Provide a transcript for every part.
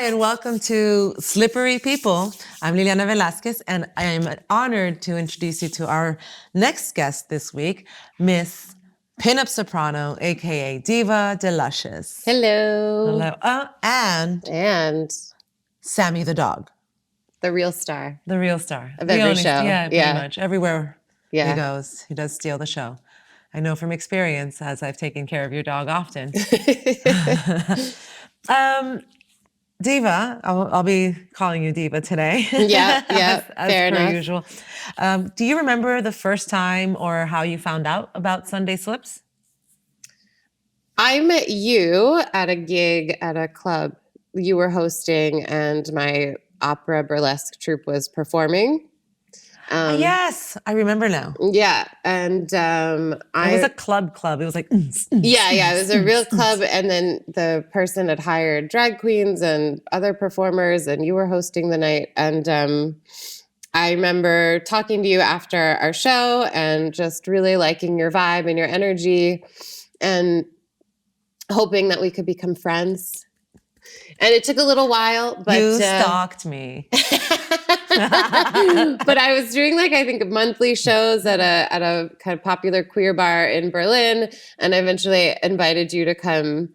and welcome to Slippery People. I'm Liliana Velasquez, and I am honored to introduce you to our next guest this week, Miss Pinup Soprano, aka Diva D'Luscious. Hello. Hello. And Sammy the dog. The real star. The real star. Of every show. Yeah, pretty much. Everywhere he goes, he does steal the show. I know from experience, as I've taken care of your dog often. Diva, I'll be calling you Diva today. Yeah, as fair per enough. usual. Do you remember the first time or how you found out about Sunday Slips? I met you at a gig at a club you were hosting, and my opera burlesque troupe was performing. Yes, I remember now. Yeah, and It was a club. It was like it was a real club, and then the person had hired drag queens and other performers, and you were hosting the night. And I remember talking to you after our show and just really liking your vibe and your energy, and hoping that we could become friends. And it took a little while, but you stalked me. But I was doing I think monthly shows at a kind of popular queer bar in Berlin, and I eventually invited you to come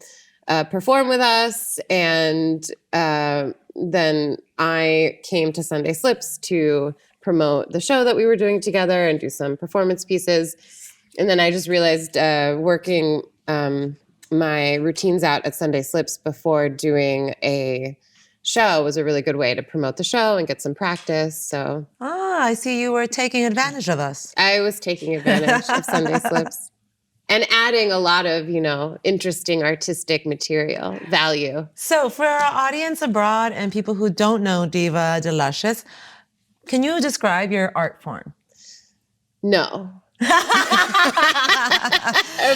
perform with us. And then I came to Sunday Slips to promote the show that we were doing together and do some performance pieces. And then I just realized working my routines out at Sunday Slips before doing a show was a really good way to promote the show and get some practice. So I see you were taking advantage of us. I was taking advantage of Sunday Slips and adding a lot of, interesting artistic material, value. So for our audience abroad and people who don't know Diva D'Luscious, can you describe your art form? No. I'm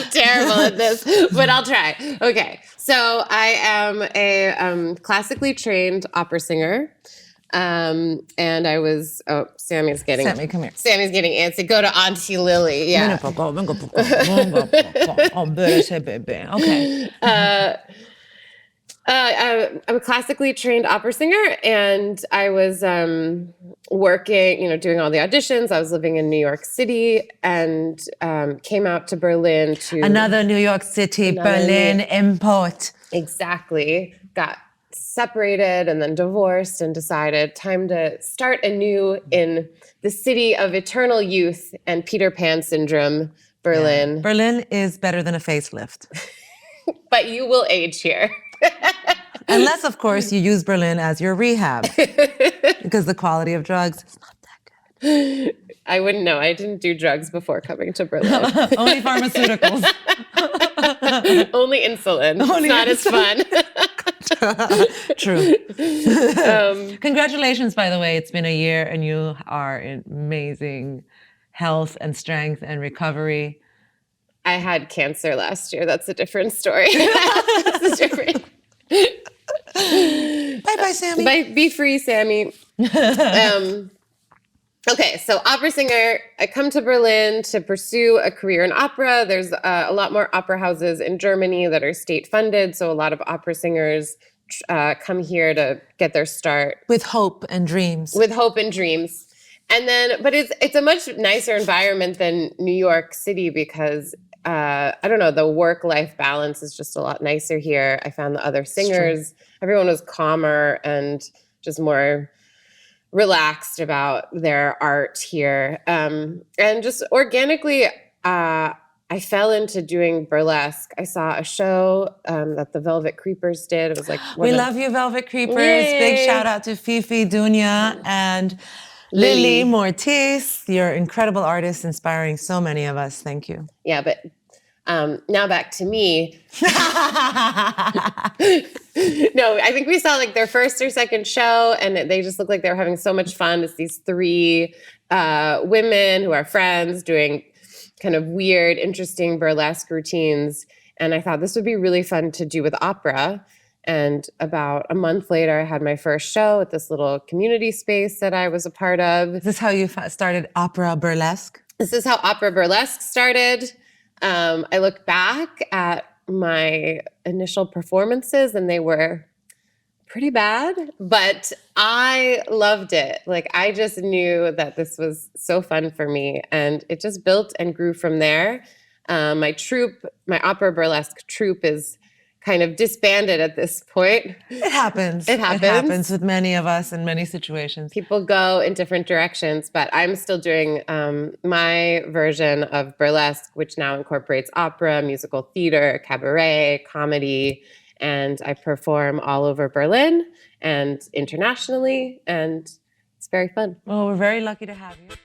terrible at this, but I'll try. Okay. So I am a classically trained opera singer. And I was, Sammy, come here. Sammy's getting antsy. Go to Auntie Lily. Yeah. Okay. I'm a classically trained opera singer, and I was working, doing all the auditions. I was living in New York City and came out to Berlin to... Another New York City, Berlin import. Exactly. Got separated and then divorced and decided time to start anew in the city of eternal youth and Peter Pan syndrome, Berlin. Yeah. Berlin is better than a facelift. But you will age here. Unless, of course, you use Berlin as your rehab, because the quality of drugs is not that good. I wouldn't know. I didn't do drugs before coming to Berlin. Only pharmaceuticals. Only insulin. It's not as fun. True. Congratulations, by the way. It's been a year, and you are in amazing health and strength and recovery. I had cancer last year. That's a different story. That's a different... Bye-bye, Sammy. Be free, Sammy. Okay, so opera singer. I come to Berlin to pursue a career in opera. There's a lot more opera houses in Germany that are state funded, so a lot of opera singers come here to get their start. With hope and dreams. And then, but it's a much nicer environment than New York City because I don't know, the work-life balance is just a lot nicer here. I found the other singers, everyone was calmer and just more relaxed about their art here. And just organically, I fell into doing burlesque. I saw a show that the Velvet Creepers did. It was like... We love you, Velvet Creepers. Yay. Big shout out to Fifi, Dunya, and Lily Mortis. You're incredible artists, inspiring so many of us. Thank you. Yeah, but now back to me. No, I think we saw their first or second show, and they just looked like they were having so much fun. It's these three women who are friends doing kind of weird, interesting burlesque routines. And I thought this would be really fun to do with opera. And about a month later, I had my first show at this little community space that I was a part of. Is this how you started opera burlesque? This is how opera burlesque started. I look back at my initial performances, and they were pretty bad, but I loved it. Like, I just knew that this was so fun for me, and it just built and grew from there. My troupe, my opera burlesque troupe, is kind of disbanded at this point. It happens. It happens. It happens with many of us in many situations. People go in different directions, but I'm still doing my version of burlesque, which now incorporates opera, musical theater, cabaret, comedy, and I perform all over Berlin and internationally, and it's very fun. Well, we're very lucky to have you.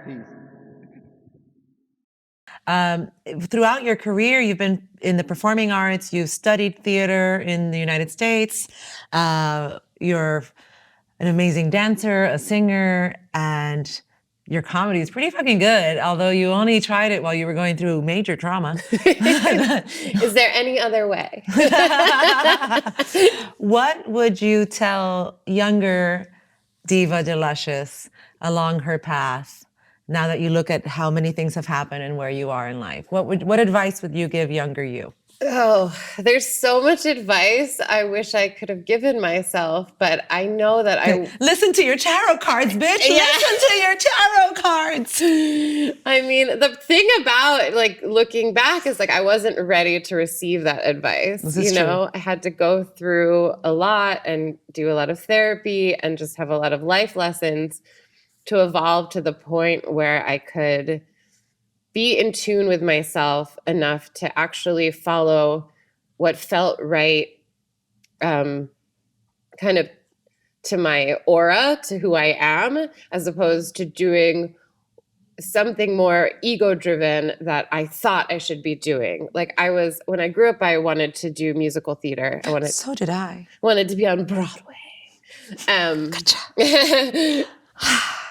Peace. Throughout your career, you've been in the performing arts, you've studied theater in the United States, you're an amazing dancer, a singer, and your comedy is pretty fucking good, although you only tried it while you were going through major trauma. Is there any other way? What would you tell younger Diva D'Luscious along her path now that you look at how many things have happened and where you are in life? What advice would you give younger you? Oh, there's so much advice I wish I could have given myself, but I know that Listen to your tarot cards, bitch. Yeah. Listen to your tarot cards. I mean, the thing about like looking back is like I wasn't ready to receive that advice. This is true. I had to go through a lot and do a lot of therapy and just have a lot of life lessons to evolve to the point where I could be in tune with myself enough to actually follow what felt right, kind of to my aura, to who I am, as opposed to doing something more ego-driven that I thought I should be doing. Like when I grew up, I wanted to do musical theater. So did I. Wanted to be on Broadway.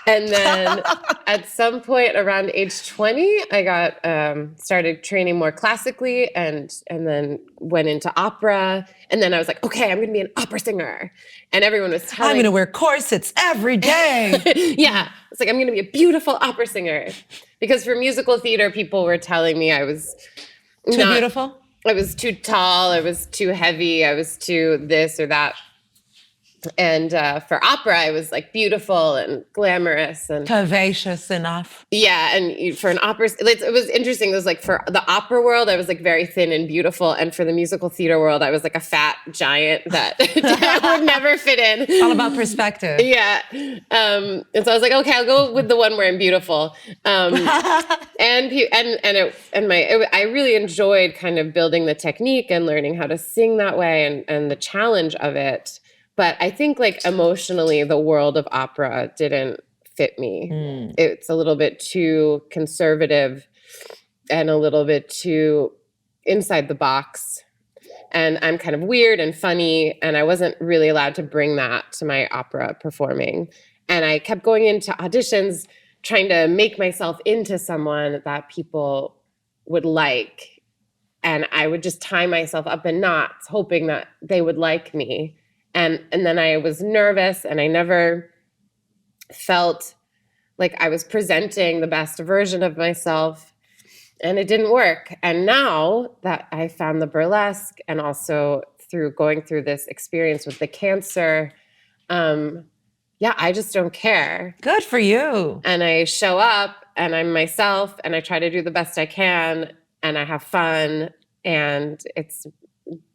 And then at some point around age 20, I got started training more classically and then went into opera. And then I was like, okay, I'm going to be an opera singer. And everyone was telling me, I'm going to wear corsets every day. yeah. It's like, I'm going to be a beautiful opera singer. Because for musical theater, people were telling me I was Too beautiful? I was too tall. I was too heavy. I was too this or that. And for opera, I was like beautiful and glamorous and curvaceous enough. Yeah, and for an opera, it was interesting. It was like for the opera world, I was like very thin and beautiful, and for the musical theater world, I was like a fat giant that would never fit in. All about perspective. Yeah, and so I was like, okay, I'll go with the one where I'm beautiful. I really enjoyed kind of building the technique and learning how to sing that way and the challenge of it. But I think like emotionally, the world of opera didn't fit me. It's a little bit too conservative and a little bit too inside the box. And I'm kind of weird and funny, and I wasn't really allowed to bring that to my opera performing. And I kept going into auditions trying to make myself into someone that people would like. And I would just tie myself up in knots, hoping that they would like me. And then I was nervous and I never felt like I was presenting the best version of myself, and it didn't work. And now that I found the burlesque and also through going through this experience with the cancer, I just don't care. Good for you. And I show up and I'm myself and I try to do the best I can and I have fun, and it's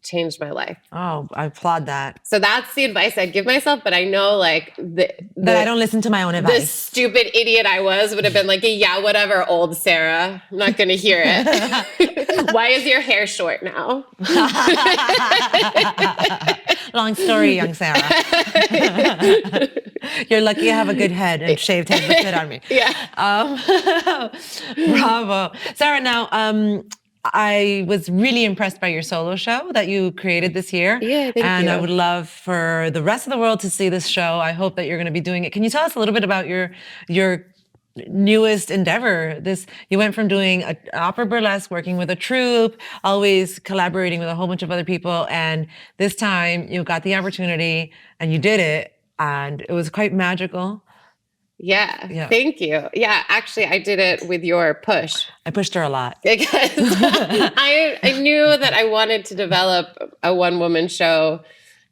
changed my life. Oh, I applaud that. So that's the advice I'd give myself, but I know like that I don't listen to my own advice. The stupid idiot I was would have been like, yeah, whatever, old Sarah. I'm not going to hear it. Why is your hair short now? Long story, young Sarah. You're lucky I have a good head, and shaved head looks good on me. Yeah. Bravo. Sarah, now, I was really impressed by your solo show that you created this year. Yeah, thank you. And I would love for the rest of the world to see this show. I hope that you're going to be doing it. Can you tell us a little bit about your newest endeavor? You went from doing an opera burlesque, working with a troupe, always collaborating with a whole bunch of other people. And this time you got the opportunity and you did it. And it was quite magical. Yeah, thank you. Yeah, actually, I did it with your push. I pushed her a lot. Because I knew that I wanted to develop a one-woman show,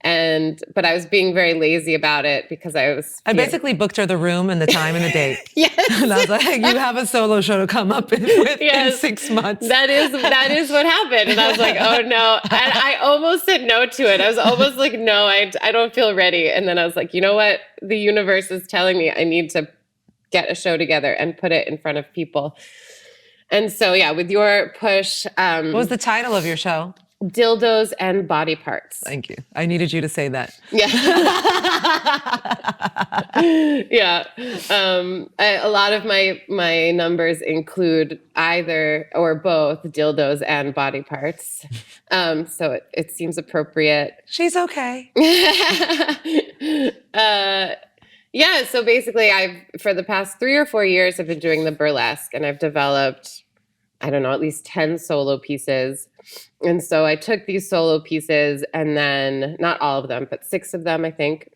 but I was being very lazy about it because I basically booked her the room and the time and the date. Yes. And I was like, you have a solo show to come up with in 6 months. That is what happened. And I was like, oh no. And I almost said no to it. I was almost like, no, I don't feel ready. And then I was like, you know what? The universe is telling me I need to get a show together and put it in front of people. And so, yeah, with your push. What was the title of your show? dildos and body parts. Thank you. I needed you to say that. Yeah. Yeah. A lot of my numbers include either or both dildos and body parts. So it seems appropriate. She's okay. Yeah. So basically for the past 3 or 4 years, I've been doing the burlesque, and I've developed, I don't know, at least 10 solo pieces. And so I took these solo pieces and then, not all of them, but 6 of them, I think,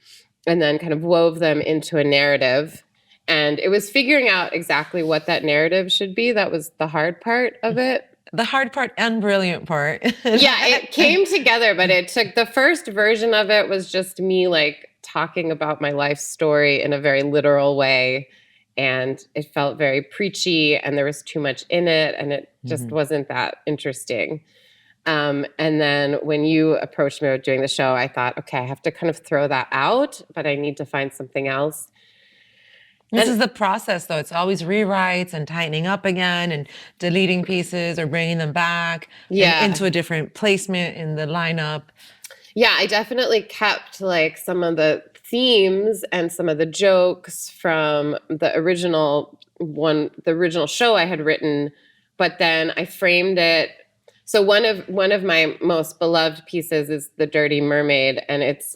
and then kind of wove them into a narrative. And it was figuring out exactly what that narrative should be. That was the hard part of it. The hard part and brilliant part. Yeah, it came together, but it took, the first version of it was just me like talking about my life story in a very literal way. And it felt very preachy, and there was too much in it, and it just wasn't that interesting. And then when you approached me about doing the show, I thought, okay, I have to kind of throw that out, but I need to find something else. This is the process, though. It's always rewrites and tightening up again and deleting pieces or bringing them back into a different placement in the lineup. Yeah, I definitely kept like some of the themes and some of the jokes from the original show I had written, but then I framed it. So one of my most beloved pieces is The Dirty Mermaid, and it's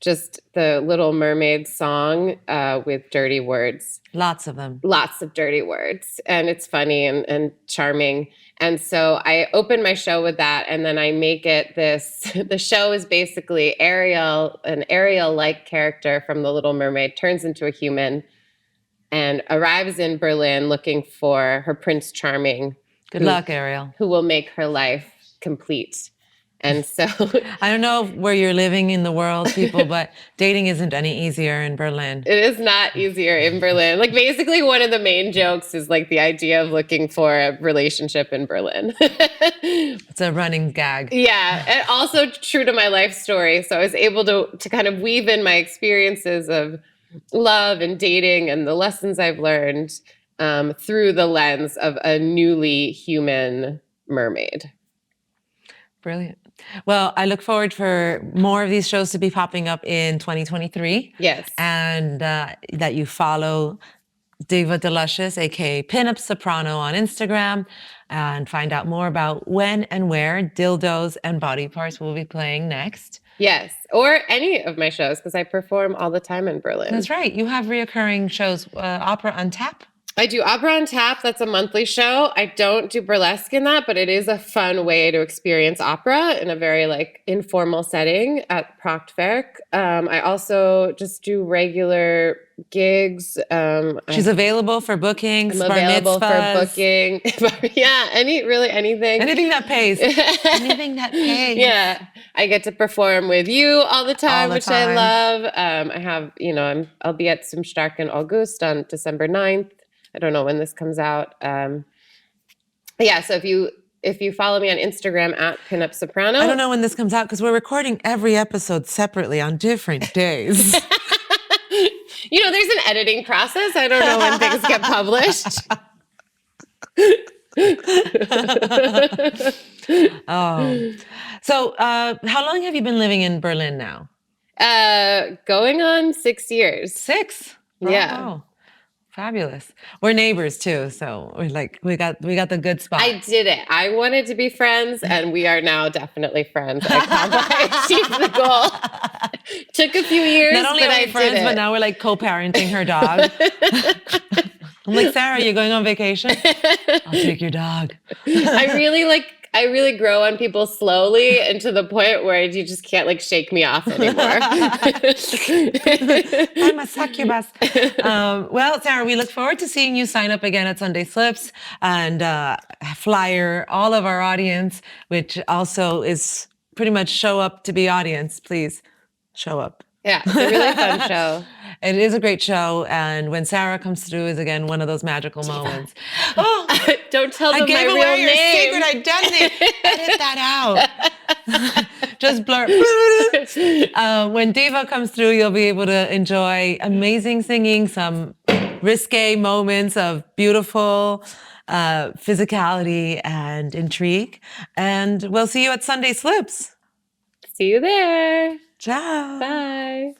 just the Little Mermaid song with dirty words. Lots of them. Lots of dirty words. And it's funny and charming. And so I open my show with that, and then I make it the show is basically Ariel, an Ariel-like character from The Little Mermaid, turns into a human and arrives in Berlin looking for her Prince Charming. Good luck, Ariel. Who will make her life complete. And so I don't know where you're living in the world, people, but dating isn't any easier in Berlin. It is not easier in Berlin. Like basically one of the main jokes is like the idea of looking for a relationship in Berlin. It's a running gag. Yeah. And also true to my life story. So I was able to kind of weave in my experiences of love and dating and the lessons I've learned through the lens of a newly human mermaid. Brilliant. Well, I look forward for more of these shows to be popping up in 2023. Yes. And that you follow Diva D'Luscious, aka Pinup Soprano, on Instagram, and find out more about when and where dildos and body parts will be playing next. Yes, or any of my shows, because I perform all the time in Berlin. That's right. You have reoccurring shows, Opera on Tap. I do Opera on Tap. That's a monthly show. I don't do burlesque in that, but it is a fun way to experience opera in a very like informal setting at Prachtwerk. I also just do regular gigs. She's available for bookings. I'm available for booking. Yeah, anything. Anything that pays. Anything that pays. Yeah, I get to perform with you all the time, which I love. I have, I'll be at Zum Starken August on December 9th. I don't know when this comes out. Yeah, so if you follow me on Instagram at Pinup Soprano. I don't know when this comes out because we're recording every episode separately on different days. There's an editing process. I don't know when things get published. Oh. So how long have you been living in Berlin now? Going on 6 years. 6? Yeah. Wow. Fabulous. We're neighbors too, so we're like we got the good spot. I did it. I wanted to be friends, and we are now definitely friends. I achieved the goal. Took a few years, not only but are I we friends, did it. but now we're like co-parenting her dog. I'm like, Sarah, you're going on vacation? I'll take your dog. I really grow on people slowly, and to the point where you just can't like shake me off anymore. I'm a succubus. Well, Sarah, we look forward to seeing you sign up again at Sunday Slips and flyer all of our audience, which also is pretty much show up to be audience. Please show up. Yeah, it's a really fun show. It is a great show, and when Sarah comes through is again one of those magical moments. Oh, don't tell them I gave my away real your name. secret identity. Edit that out. Just blur. When Diva comes through, you'll be able to enjoy amazing singing, some risque moments of beautiful physicality and intrigue. And we'll see you at Sunday Slips. See you there. Ciao. Bye.